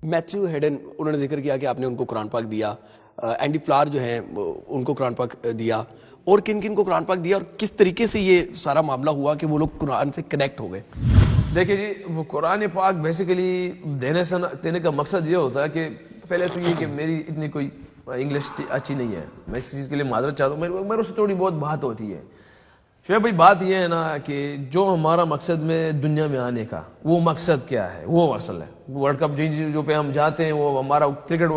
Matthew Hayden انہوں نے ذکر کیا کہ آپ نے ان کو قرآن پاک دیا، اینڈی فلار جو ہیں ان کو قرآن پاک دیا، اور کن کن کو قرآن پاک دیا، اور کس طریقے سے یہ سارا معاملہ ہوا کہ وہ لوگ قرآن سے کنیکٹ ہو گئے؟ دیکھیے جی، وہ قرآن پاک بیسیکلی دینے کا مقصد یہ ہوتا ہے کہ پہلے تو یہ کہ میری اتنی کوئی انگلش اچھی نہیں ہے، میں اس چیز کے لیے معذرت چاہتا ہوں، میرے سے تھوڑی بہت بات ہوتی ہے شعیب بھائی۔ بات یہ ہے نا کہ جو ہمارا مقصد میں دنیا میں آنے کا وہ مقصد کیا ہے، وہ اصل ہے ورلڈ کپ جو پہ ہم جاتے ہیں، وہ ہمارا کرکٹ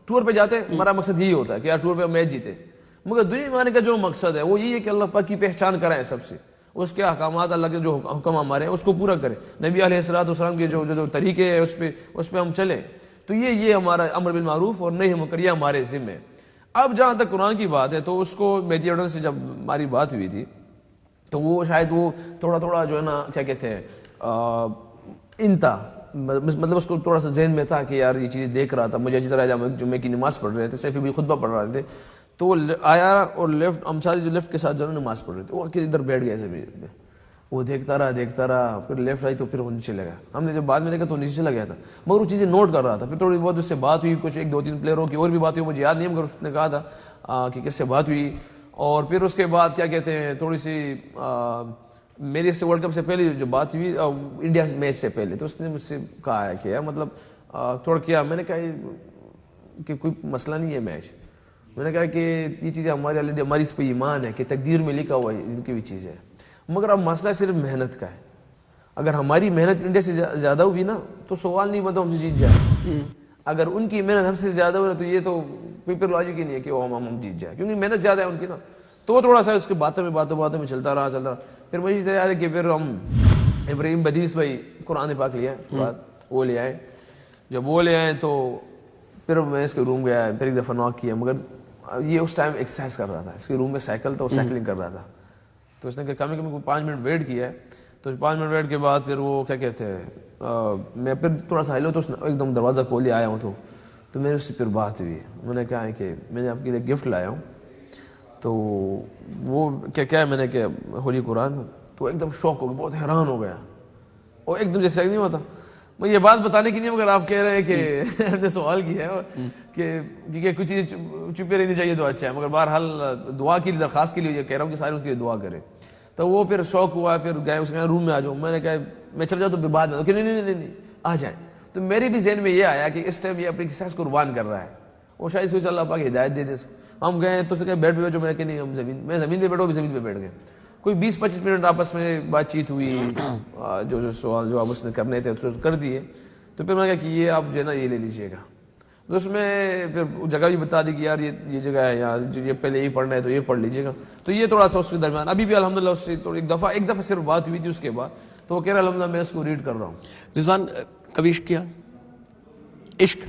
ٹور پہ جاتے ہیں، ہمارا مقصد یہی ہوتا ہے کہ یار ٹور پہ ہم میچ جیتے، مگر دنیا میں آنے کا جو مقصد ہے وہ یہی ہے کہ اللہ پاک کی پہچان کرائیں، سب سے اس کے احکامات، اللہ کے جو حکم ہمارے ہیں اس کو پورا کریں، نبی علیہ السلام کے جو طریقے ہیں اس پہ ہم چلیں، تو یہ ہمارا امر بالمعروف اور نہی منکر یہ ہمارے ذمہ ہے۔ اب جہاں تک قرآن کی بات ہے تو اس کو میتھیو ہیڈن سے جب ہماری بات ہوئی تھی تو وہ شاید وہ تھوڑا جو ہے نا کیا کہتے ہیں مطلب اس کو تھوڑا سا ذہن میں تھا کہ یار یہ چیز دیکھ رہا تھا، مجھے اچھی طرح جمعے کی نماز پڑھ رہے تھے، سیفی بھی خطبہ پڑھ رہے تھے، تو وہ آیا اور ہم سارے جو لیفٹ کے ساتھ جو نماز پڑھ رہے تھے وہ ادھر بیٹھ گئے تھے، وہ دیکھتا رہا، پھر لیفٹ آئی تو پھر وہ نیچے لگا، ہم نے جب بعد میں دیکھا تو نیچے چلا گیا تھا، مگر وہ چیزیں نوٹ کر رہا تھا، پھر تھوڑی بہت اس سے بات ہوئی، کچھ 1-2-3 پلیئروں کی اور بھی بات ہوئی، مجھے یاد نہیں، مگر اس نے کہا تھا کہ کس سے بات ہوئی، اور پھر اس کے بعد کیا کہتے ہیں تھوڑی سی میری اس سے ورلڈ کپ سے پہلے جو بات ہوئی انڈیا میچ سے پہلے، تو اس نے مجھ سے کہا ہے کہ یار مطلب تھوڑا کیا، میں نے کہا کہ کوئی مسئلہ نہیں ہے میچ، میں نے کہا کہ یہ چیزیں ہماری اس پہ ایمان ہے کہ تقدیر میں لکھا ہوا ہے، ان کی بھی چیز ہے، مگر اب مسئلہ صرف محنت کا ہے، اگر ہماری محنت انڈیا سے زیادہ ہوئی نا تو سوال نہیں بنتا ہم سے جیت جائے، اگر ان کی محنت ہم سے زیادہ ہوئی نا تو یہ تو کوئی لاجک ہی نہیں ہے کہ وہ ہم جیت جائے، کیونکہ محنت زیادہ ہے ان کی نا، تو وہ تھوڑا سا اس کے باتوں میں چلتا رہا، پھر مجھے تیار ہے کہ پھر ہم ابراہیم بدیس بھائی قرآن پاک لیا، اس کے بعد وہ لے آئے، جب وہ لے آئے تو پھر میں اس کے روم گیا، پھر ایک دفعہ ناک کیا، مگر یہ اس ٹائم ایکسرسائز کر رہا تھا، اس کے روم میں سائیکل تھا، وہ سائیکلنگ کر رہا تھا، تو اس نے کہا کم 5 منٹ ویٹ کیا ہے، تو 5 منٹ ویٹ کے بعد پھر وہ کیا کہتے ہیں میں پھر تھوڑا سا ہلو تو اس نے ایک دم دروازہ کھولے آیا ہوں، تو میرے اس سے پھر بات ہوئی، میں نے کہا ہے کہ میں نے آپ کے لیے گفٹ لایا ہوں، تو وہ کیا ہے، میں نے کہ ہولی قرآن، تو ایک دم شوق ہو گیا، بہت حیران ہو گیا، اور ایک دم جیسے نہیں ہوتا، میں یہ بات بتانے کی نہیں، مگر آپ کہہ رہے ہیں کہ ہم نے سوال کیا ہے کہ کچھ چیزیں چھپے رہنی چاہیے تو اچھا ہے، مگر بہرحال دعا کی درخواست کے لیے یہ کہہ رہا ہوں کہ سارے اس کے لیے دعا کریں، تو وہ پھر شوق ہوا، پھر گئے اس کے روم میں آ جاؤ، میں نے کہا میں چل جاؤں تو پھر بعد میں کہ نہیں آ جائیں، تو میرے بھی ذہن میں یہ آیا کہ اس ٹائم یہ اپنی ایکسرسائز قربان کر رہا ہے، وہ شاید سوچ اللہ پاک ہدایت دے دے اس کو، ہم گئے تو اس نے کہا بیٹھ پہ بیٹھو، میں نے کہا نہیں ہم زمین پہ بیٹھو، بھی زمین پہ بیٹھ گئے، کوئی 20-25 منٹ آپس میں بات چیت ہوئی، جو سوال جو آپ اس نے کرنے تھے کر دیے، تو پھر میں نے کہا کہ یہ آپ جو ہے نا یہ لے لیجیے گا، تو اس میں پھر جگہ بھی بتا دی کہ یار یہ جگہ ہے، یہاں یہ پہلے یہ پڑھنا ہے تو یہ پڑھ لیجیے گا، تو یہ تھوڑا سا اس کے درمیان ابھی بھی الحمدللہ اس سے ایک دفعہ صرف بات ہوئی تھی، اس کے بعد تو وہ کہہ رہا الحمدللہ میں اس کو ریڈ کر رہا ہوں۔ رضوان کبھی عشق کیا؟ عشق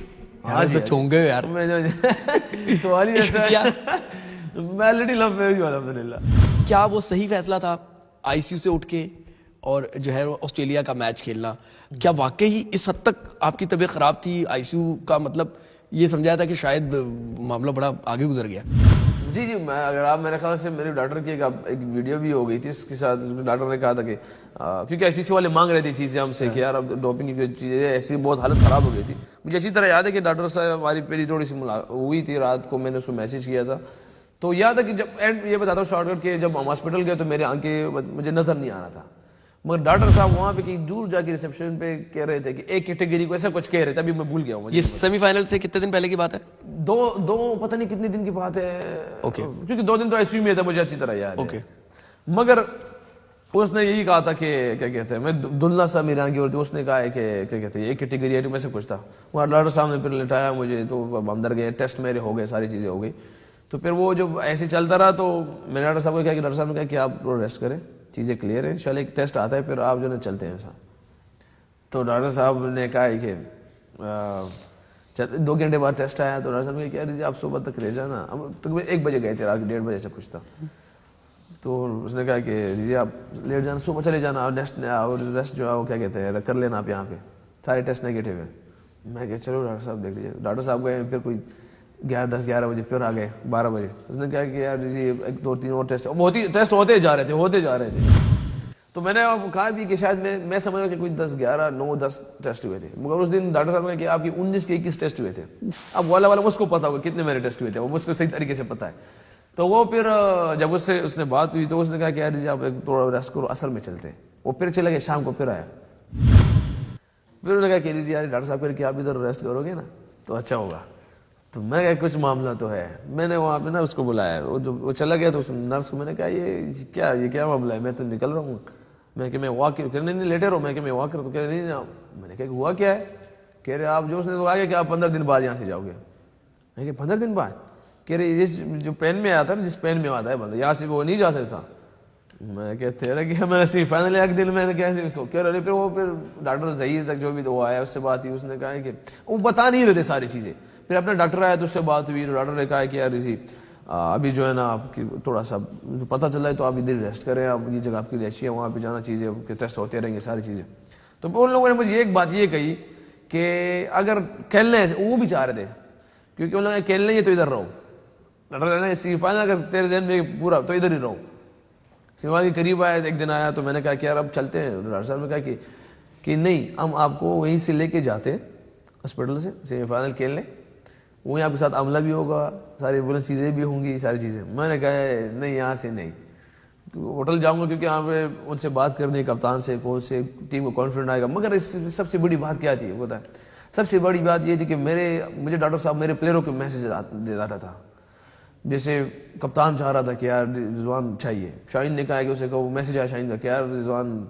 چونگے یار سوال ہی ایسا ہے، میں لٹی لو میرج ہوں الحمدللہ۔ کیا وہ صحیح فیصلہ تھا آئی سی یو سے اٹھ کے اور جو ہے آسٹریلیا کا میچ کھیلنا؟ کیا واقعی اس حد تک آپ کی طبیعت خراب تھی؟ آئی سی یو کا مطلب یہ سمجھایا تھا کہ شاید معاملہ بڑا آگے گزر گیا؟ جی اگر آپ میرے خیال سے میرے ڈاکٹر کی ایک ویڈیو بھی ہو گئی تھی، اس کے ساتھ ڈاکٹر نے کہا تھا کہ کیونکہ ایسی سی والے مانگ رہے تھے چیزیں ہم سے کہ یار اب ڈوپنگ کی چیزیں ایسی، بہت حالت خراب ہو گئی تھی، مجھے اچھی طرح یاد ہے کہ ڈاکٹر صاحب ہماری پہلی تھوڑی سی ہوئی تھی رات کو، میں نے اس کو میسج کیا تھا، تو یاد ہے کہ جب اینڈ یہ بتاتا ہوں شارٹ کٹ کہ جب ہم ہاسپٹل گئے تو میرے آنکھیں مجھے نظر نہیں آ رہا تھا، مگر ڈاکٹر صاحب وہاں پہ کہیں دور جا کے ریسیپشن پہ کہہ رہے تھے کہ ایک کیٹیگری کو ایسا کچھ کہہ رہے تھے، ابھی میں بھول گیا ہوں۔ یہ سیمی فائنل سے کتنے دن پہلے کی بات ہے؟ دو پتہ نہیں کتنے دن کی بات ہے، کیونکہ 2 دن تو ایسے ہی میں تھا، مجھے اچھی طرح یاد ہے، مگر اس نے یہی کہا تھا کہ کیا کہتے ہیں، میں دلہا صاحب ایران کی اور اس نے کہا ہے کہ کیا کہتے ہیں ایک کیٹیگری ہے، میں سے کچھ تھا، وہاں ڈاکٹر صاحب نے پھر لٹایا مجھے، تو اندر گئے، ٹیسٹ میرے ہو گئے، ساری چیزیں ہو گئی، تو پھر وہ جب ایسے چلتا رہا تو میں نے ڈاکٹر صاحب کو کہا کہ ڈاکٹر صاحب نے کہا کہ آپ ریسٹ کریں، چیزیں کلیئر ہیں، انشاءاللہ ایک ٹیسٹ آتا ہے پھر آپ جو ہے چلتے ہیں ایسا، تو ڈاکٹر صاحب نے کہا کہ 2 گھنٹے بعد ٹیسٹ آیا، تو ڈاکٹر صاحب نے کہا کہ آپ صبح تک رہ جانا، ہم تقریباً 1 بجے گئے تھے، رات 1:30 بجے سب کچھ تھا، تو اس نے کہا کہ جی آپ لیٹ جانا، صبح چلے جانا، اور ریسٹ جو ہے وہ کیا کہتے ہیں کر لینا آپ یہاں پہ، سارے ٹیسٹ نگیٹیو ہیں، میں کہ چلو ڈاکٹر صاحب دیکھ لیجیے، ڈاکٹر صاحب گئے پھر کوئی 10-11 بجے پھر آ گئے 12 بجے، اس نے کہا کہ یار جی 1-2-3 اور ٹیسٹ ہوتے جا رہے تھے، تو میں نے کہا بھی کہ شاید میں سمجھ رہا کہ کوئی 10 11 9 10 ٹیسٹ ہوئے تھے, مگر اس دن ڈاکٹر صاحب نے کہا آپ کی 19 کے 21 ٹیسٹ ہوئے تھے. اب والا اس کو پتا ہوگا کتنے میرے ٹیسٹ ہوئے تھے, وہ اس کو صحیح طریقے سے پتا ہے. تو وہ پھر جب اس نے بات ہوئی تو اس نے کہا کہ یار جی آپ تھوڑا ریسٹ کرو, اثر میں چلتے ہیں. وہ پھر چلے گئے, شام کو پھر آیا, پھر انہوں نے کہا کہ جی یار ڈاکٹر صاحب کہ آپ ادھر ریسٹ کرو گے نا تو اچھا ہوگا. تو میں نے کہا کچھ معاملہ تو ہے. میں نے وہاں پہ نا اس کو بلایا, وہ چلا گیا. تو اس نرس کو میں نے کہا یہ کیا معاملہ ہے, میں تو نکل رہا ہوں. میں کہ میں واک کرنے نہیں لیٹے رہو, میں کہ میں واک کرتا ہوں. کہہ رہے نہیں. میں نے کہا کہ ہوا کیا ہے. کہہ رہے آپ جو اس نے تو آگے کہ آپ 15 دن بعد یہاں سے جاؤ گے. میں کہ 15 دن بعد. کہہ رہے یہ جو پین میں آتا ہے, جس پین میں آتا ہے بندہ, یہاں سے وہ نہیں جا سکتا. میں کہتے رہے کہ میں نے سیمی فائنل ایک دن میں نے کیسے اس کو کہہ رہے. پھر وہ پھر ڈاکٹر ظہیر تک جو بھی وہ آیا اس سے بات ہوئی, اس نے کہا کہ وہ بتا نہیں رہتے ساری چیزیں. پھر اپنا ڈاکٹر آیا تو اس سے بات ہوئی, تو ڈاکٹر نے کہا کہ یار اسی ابھی جو ہے نا آپ کی تھوڑا سا جو پتہ چلا ہے تو آپ ادھر ریسٹ کریں, آپ یہ جگہ آپ کے لیے اچھی ہے, وہاں پہ جانا چیزیں ٹیسٹ ہوتے رہیں گے ساری چیزیں. تو ان لوگوں نے مجھے ایک بات یہ کہی کہ اگر کھیلنے وہ بھی چاہ رہے تھے, کیونکہ ان لوگوں نے کھیلنے ہی تو ادھر رہو. ڈاکٹر نے سیمی فائنل اگر تیرے ذہن میں پورا تو ادھر ہی رہو. سیمی فائنل کے قریب آیا, ایک دن آیا تو میں نے کہا کہ یار اب چلتے ہیں. ڈاکٹر صاحب نے کہا کہ نہیں, ہم آپ کو وہیں سے لے کے جاتے ہاسپٹل سے سیمی فائنل کھیلنے, وہیں آپ کے ساتھ عملہ بھی ہوگا, ساری بلند چیزیں بھی ہوں گی, ساری چیزیں. میں نے کہا نہیں یہاں سے نہیں, ہوٹل جاؤں گا کیونکہ یہاں پہ ان سے بات کرنی, کپتان سے, کوچ سے, ٹیم کو کانفیڈنٹ آئے گا. مگر اس سب سے بڑی بات کیا تھی پتہ ہے, سب سے بڑی بات یہ تھی کہ مجھے ڈاکٹر صاحب میرے پلیئروں کے میسیج دیتا تھا. جیسے کپتان چاہ رہا تھا کہ یار رضوان چاہیے, شاہین نے کہا کہ اسے وہ میسیج آیا شاہین کا کہ یار رضوان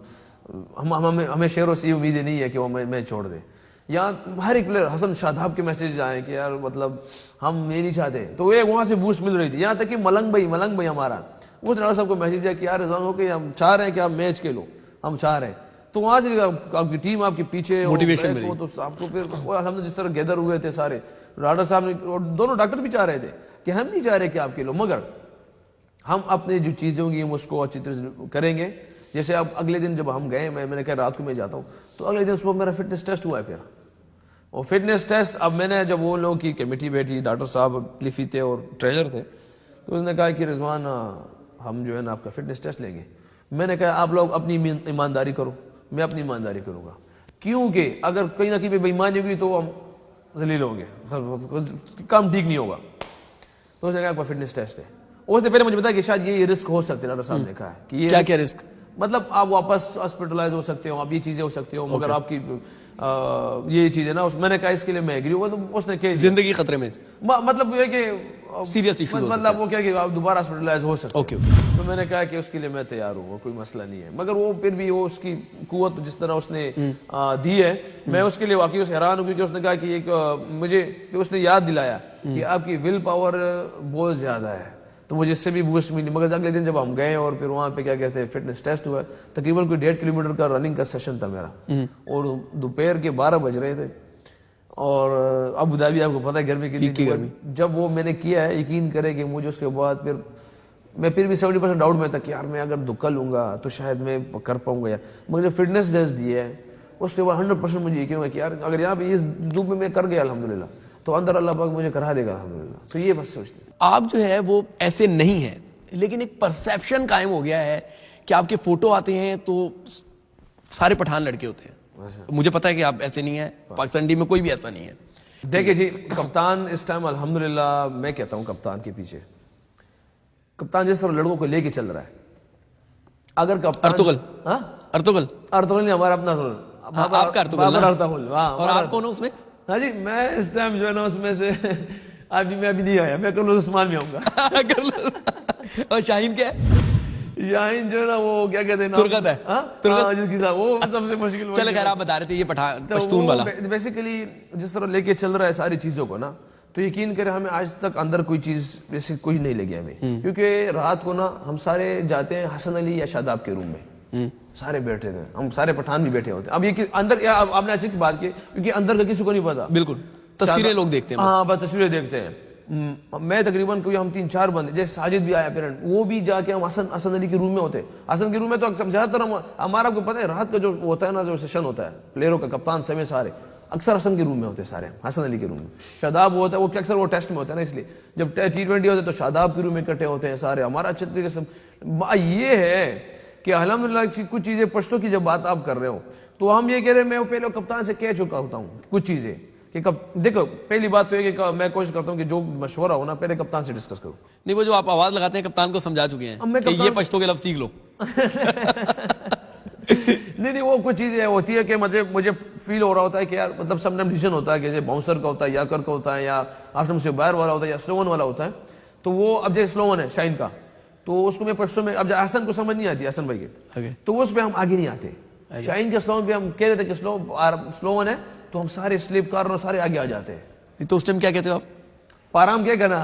ہمیں شیروں سے امید نہیں ہے کہ وہ میں چھوڑ دے. یا ہر ایک پلیئر, حسن شاداب کے میسیج آئے کہ یار مطلب ہم یہ نہیں چاہتے. تو وہ ایک وہاں سے بوسٹ مل رہی تھی. یہاں تک کہ ملنگ بھائی ہمارا, اس ڈاکٹر صاحب کو میسیج ہے کہ یار رضوان ہو کہ ہم چاہ رہے ہیں کہ آپ میچ کھیلو, ہم چاہ رہے ہیں. تو وہاں سے آپ کی ٹیم آپ کے پیچھے موٹیویشن ملی, تو آپ کو پھر ہم جس طرح گیدر ہوئے تھے سارے, ڈاکٹر صاحب نے اور دونوں ڈاکٹر بھی چاہ رہے تھے کہ ہم نہیں چاہ رہے کہ آپ کھیلو, مگر ہم اپنے جو چیزیں ہوں گی ہم اس کو اچھی طرح سے کریں گے. جیسے اب اگلے دن جب ہم گئے, میں نے کہا رات کو میں جاتا ہوں, تو اگلے دن صبح میرا فٹنس ٹیسٹ ہوا ہے. پھر وہ فٹنس ٹیسٹ, اب میں نے جب وہ لوگوں کی کمیٹی بیٹھی, ڈاکٹر صاحب کلیفی تھے اور ٹرینر تھے, تو اس نے کہا کہ رضوان ہم جو ہے نا آپ کا فٹنس ٹیسٹ لیں گے. میں نے کہا آپ لوگ اپنی ایمانداری کرو, میں اپنی ایمانداری کروں گا, کیونکہ اگر کہیں نہ کہیں بے ایمانی ہوگی تو ہم ذلیل ہوں گے, کام ٹھیک نہیں ہوگا. تو اس نے کہا آپ کا فٹنس ٹیسٹ ہے. اس نے پہلے مجھے بتایا کہ شاید یہ رسک ہو سکتے, ڈاکٹر صاحب نے کہا کہ یہ کیا رسک, مطلب آپ واپس ہاسپٹلائز ہو سکتے ہو, آپ یہ چیزیں ہو سکتے ہو, مگر آپ کی یہ چیزیں نا, میں نے کہا اس کے لیے میں ایگری ہوا. تو اس نے کہا زندگی خطرے میں, مطلب یہ کہ سیریس ایشوز, مطلب وہ کیا کہ آپ دوبارہ ہاسپٹلائز ہو سکتے ہیں. تو میں نے کہا کہ اس کے لیے میں تیار ہوں, کوئی مسئلہ نہیں ہے. مگر وہ پھر بھی وہ اس کی قوت جس طرح اس نے دی ہے, میں اس کے لیے واقعی حیران ہوں, کیونکہ اس نے کہا کہ ایک مجھے اس نے یاد دلایا کہ آپ کی ول پاور بہت زیادہ ہے. تو مجھے اس سے بھی بوسٹ ملی. مگر اگلے دن جب ہم گئے اور پھر وہاں پہ کیا کہتے ہیں فٹنس ٹیسٹ ہوا, تقریباً کوئی 1.5 کلومیٹر کا رننگ کا سیشن تھا میرا, اور دوپہر کے 12 بج رہے تھے, اور ابو دھابی آپ کو پتہ ہے گرمی کی گرمی. جب وہ میں نے کیا ہے, یقین کرے کہ مجھے اس کے بعد پھر بھی 70% ڈاؤٹ میں تھا کہ یار میں اگر دھکا لوں گا تو شاید میں کر پاؤں گا یار. مجھے فٹنس ٹیسٹ دیا ہے, اس کے بعد 100% مجھے یقین ہوا کہ یار اگر یہاں پہ اس دھوپ میں کر گیا الحمدللہ, تو اندر اللہ پاک مجھے کرا دے گا الحمدللہ. تو یہ بس سوچتے ہیں آپ جو ہے وہ ایسے نہیں ہیں, لیکن ایک پرسیپشن قائم ہو گیا ہے کہ آپ کے فوٹو آتے ہیں تو سارے پٹھان لڑکے ہوتے ہیں. مجھے پتا ہے کہ آپ ایسے نہیں ہیں, پاکستان ٹیم میں کوئی بھی ایسا نہیں ہے. دیکھیں جی, کپتان اس ٹائم الحمدللہ میں کہتا ہوں کپتان کے پیچھے, کپتان جس طرح لڑکوں کو لے کے چل رہا ہے, اگر کپتان ارطغرل نہیں, ہمارا اپنا آپ کا ارطغرل, اور آپ کون ہو اس میں؟ ہاں جی, میں اس ٹائم جو ہے نا اس میں سے ابھی نہیں آیا, میں کرلو عثمان میں آؤں گا. اور شاہین کیا ہے؟ شاہین جو ہے نا وہ کیا کہتے ہیں, ترغت ہے, جس کی صاحب وہ سب سے مشکل. چلے خیر, آپ بتا رہے تھے یہ پشتون والا. بیسیکلی جس طرح لے کے چل رہا ہے ساری چیزوں کو نا, تو یقین کرے ہمیں آج تک اندر کوئی چیز ویسے کوئی نہیں لگی ہمیں. کیونکہ رات کو نا ہم سارے جاتے ہیں حسن علی یا شاداب کے روم میں, سارے بیٹھے تھے, ہم سارے پٹھان بھی بیٹھے ہوتے ہیں. اب یہ اندر آپ نے اچھی بات کی, کیونکہ اندر کا کسی کو نہیں پتا. بالکل, تصویریں لوگ دیکھتے ہیں. ہاں بس تصویریں دیکھتے ہیں. میں تقریباً کوئی ہم 3-4 بندے, جیسے ساجد بھی آیا پیرنٹ, وہ بھی جا کے ہم حسن علی کے روم میں ہوتے. حسن کے روم میں تو زیادہ تر ہمارا کو پتہ ہے رات کا جو ہوتا ہے نا, جو سیشن ہوتا ہے پلیئروں کا, کپتان سمیت سارے اکثر حسن کے روم میں ہوتے ہیں, سارے حسن علی کے روم میں. شاداب ہوتا ہے وہ اکثر وہ ٹیسٹ میں ہوتا ہے نا, اس لیے جب T20 ہوتا ہے تو شاداب کے روم میں اکٹھے ہوتے ہیں سارے. ہمارا اچھے طریقے سے یہ ہے کہ الحمدللہ کچھ چیزیں پشتوں کی جب بات آپ کر رہے ہو تو ہم یہ کہہ رہے ہیں، میں پہلے کپتان سے کہہ چکا ہوتا ہوں کچھ چیزیں کہ دیکھو پہلی بات تو یہ کہ میں کوشش کرتا ہوں کہ جو مشورہ ہو نا پہلے کپتان سے ڈسکس کرو. نہیں وہ جو آپ آواز لگاتے ہیں کپتان کو سمجھا چکے ہیں کہ یہ پشتو کے لفظ سیکھ لو. نہیں وہ کچھ چیزیں ہوتی ہے کہ مجھے فیل ہو رہا ہوتا ہے کہ یار مطلب سب ڈیسیژن ہوتا ہے کہ جیسے باؤنسر کا ہوتا ہے، یاکر کا ہوتا ہے، یا آشرم سے باہر والا ہوتا ہے، یا سلوون والا ہوتا ہے. تو وہ اب جیسے سلوون ہے شاہین کا، تو اس کو میں پشتوں میں اب حسن کو سمجھ نہیں آتی، حسن بھائی کے، تو اس پہ ہم آگے نہیں آتے. شاہین کے سلوون پہ ہم کہہ رہے تھے کہ سلوون ہے تو ہم سارے سلپ کار اور سارے آگے آ جاتے ہیں. تو اس ٹائم کیا کہتے ہو آپ؟ پارام کیا کہنا.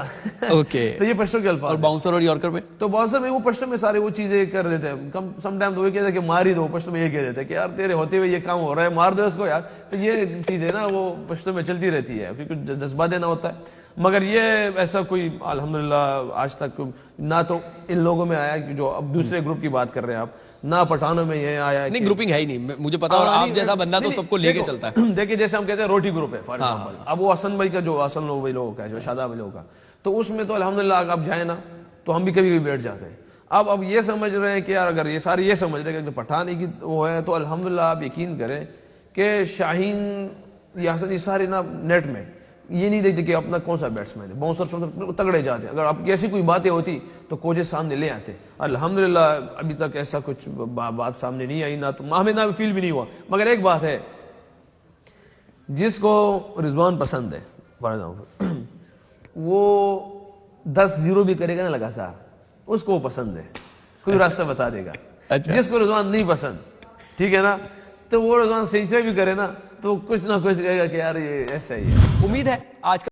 اوکے. تو یہ پشتوں کے الفاظ. اور باؤنسر اور یارکر میں تو باؤنسر میں وہ پشتوں میں سارے وہ چیزیں کر دیتے ہیں. سم ٹائم تو وہ کہتے ہیں کہ مار ہی دو، پشتوں میں یہ کہہ دیتے ہیں کہ یار تیرے ہوتے ہوئے یہ کام ہو رہا ہے، مار دو اس کو یار. تو یہ چیزیں نا وہ پشتوں میں چلتی رہتی ہے کیونکہ جذبہ دینا ہوتا ہے. مگر یہ ایسا کوئی الحمدللہ آج تک نہ تو ان لوگوں میں آیا کہ جو اب دوسرے گروپ کی بات کر رہے ہیں آپ، نہ پٹھانوں میں یہ آیا. نہیں گروپنگ ہے ہی نہیں، مجھے پتا. اور آپ جیسا بندہ تو سب کو لے کے چلتا ہے. دیکھیں جیسے ہم کہتے ہیں روٹی گروپ ہے فار ایگزامپل، اب وہ حسن بھائی کا جو حسن لوگوں کا جو شاداب لوگوں کا، تو اس میں تو الحمدللہ آپ جائیں نا تو ہم بھی کبھی کبھی بیٹھ جاتے ہیں. اب یہ سمجھ رہے ہیں کہ یار اگر یہ سارے یہ سمجھ رہے ہیں کہ پٹھان کی وہ ہے، تو الحمدللہ آپ یقین کریں کہ شاہین یا حسن یہ سارے نا نیٹ میں یہ نہیں دیکھتے کہ اپنا کون سا بیٹسمین ہے، باؤنسر تگڑے جاتے ہیں. اگر آپ کی ایسی کوئی باتیں ہوتی تو کوچز سامنے لے آتے. الحمدللہ ابھی تک ایسا کچھ بات سامنے نہیں آئی، نہ تو ہمیں نہ فیل بھی نہیں ہوا. مگر ایک بات ہے، جس کو رضوان پسند ہے فار ایگزامپل، وہ 10-0 بھی کرے گا نا لگاتار، اس کو وہ پسند ہے، کوئی راستہ بتا دے گا. جس کو رضوان نہیں پسند، ٹھیک ہے نا، تو وہ رضوان سینچری بھی کرے نا تو کچھ نہ کچھ کہے گا کہ یار یہ ایسا ہی ہے. امید ہے آج کا